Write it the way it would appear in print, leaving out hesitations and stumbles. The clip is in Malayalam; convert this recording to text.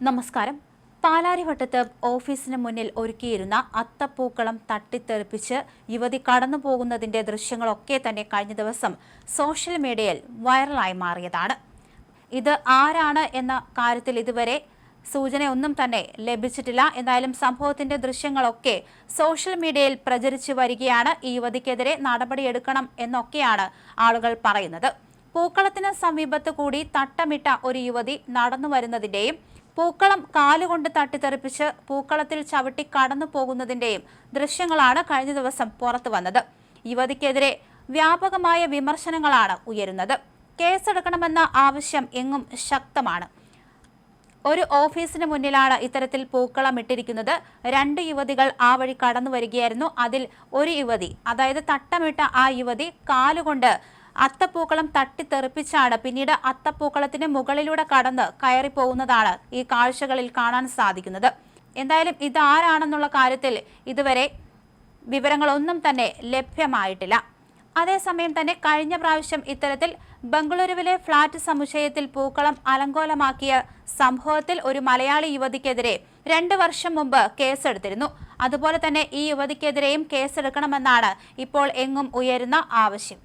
നമസ്കാരം. പാലാരിവട്ടത്ത് ഓഫീസിന് മുന്നിൽ ഒരുക്കിയിരുന്ന അത്തപ്പൂക്കളം തട്ടിത്തെറിപ്പിച്ച് യുവതി കടന്നുപോകുന്നതിന്റെ ദൃശ്യങ്ങളൊക്കെ തന്നെ കഴിഞ്ഞ ദിവസം സോഷ്യൽ മീഡിയയിൽ വൈറലായി മാറിയതാണ്. ഇത് ആരാണ് എന്ന കാര്യത്തിൽ ഇതുവരെ സൂചനയൊന്നും തന്നെ ലഭിച്ചിട്ടില്ല. എന്തായാലും സംഭവത്തിന്റെ ദൃശ്യങ്ങളൊക്കെ സോഷ്യൽ മീഡിയയിൽ പ്രചരിച്ചു വരികയാണ്. ഈ യുവതിക്കെതിരെ നടപടിയെടുക്കണം എന്നൊക്കെയാണ് ആളുകൾ പറയുന്നത്. പൂക്കളത്തിന് സമീപത്ത് കൂടി തട്ടമിട്ട ഒരു യുവതി നടന്നു വരുന്നതിന്റെയും പൂക്കളം കാലുകൊണ്ട് തട്ടിത്തെറിപ്പിച്ച് പൂക്കളത്തിൽ ചവിട്ടി കടന്നു പോകുന്നതിന്റെയും ദൃശ്യങ്ങളാണ് കഴിഞ്ഞ ദിവസം പുറത്തു വന്നത്. യുവതിക്കെതിരെ വ്യാപകമായ വിമർശനങ്ങളാണ് ഉയരുന്നത്. കേസെടുക്കണമെന്ന ആവശ്യം എങ്ങും ശക്തമാണ്. ഒരു ഓഫീസിന് മുന്നിലാണ് ഇത്തരത്തിൽ പൂക്കളം ഇട്ടിരിക്കുന്നത്. 2 യുവതികൾ ആ വഴി കടന്നു വരികയായിരുന്നു. അതിൽ ഒരു യുവതി, അതായത് തട്ടമിട്ട ആ യുവതി കാലുകൊണ്ട് അത്തപ്പൂക്കളം തട്ടിത്തെറിപ്പിച്ചാണ് പിന്നീട് അത്തപ്പൂക്കളത്തിന് മുകളിലൂടെ കടന്ന് കയറി പോകുന്നതാണ് ഈ കാഴ്ചകളിൽ കാണാൻ സാധിക്കുന്നത്. എന്തായാലും ഇതാരാണെന്നുള്ള കാര്യത്തിൽ ഇതുവരെ വിവരങ്ങളൊന്നും തന്നെ ലഭ്യമായിട്ടില്ല. അതേസമയം തന്നെ കഴിഞ്ഞ പ്രാവശ്യം ഇത്തരത്തിൽ ബംഗളൂരുവിലെ ഫ്ളാറ്റ് സമുച്ചയത്തിൽ പൂക്കളം അലങ്കോലമാക്കിയ സംഭവത്തിൽ ഒരു മലയാളി യുവതിക്കെതിരെ 2 വർഷം മുമ്പ് കേസെടുത്തിരുന്നു. അതുപോലെ തന്നെ ഈ യുവതിക്കെതിരെയും കേസെടുക്കണമെന്നാണ് ഇപ്പോൾ എങ്ങും ഉയരുന്ന ആവശ്യം.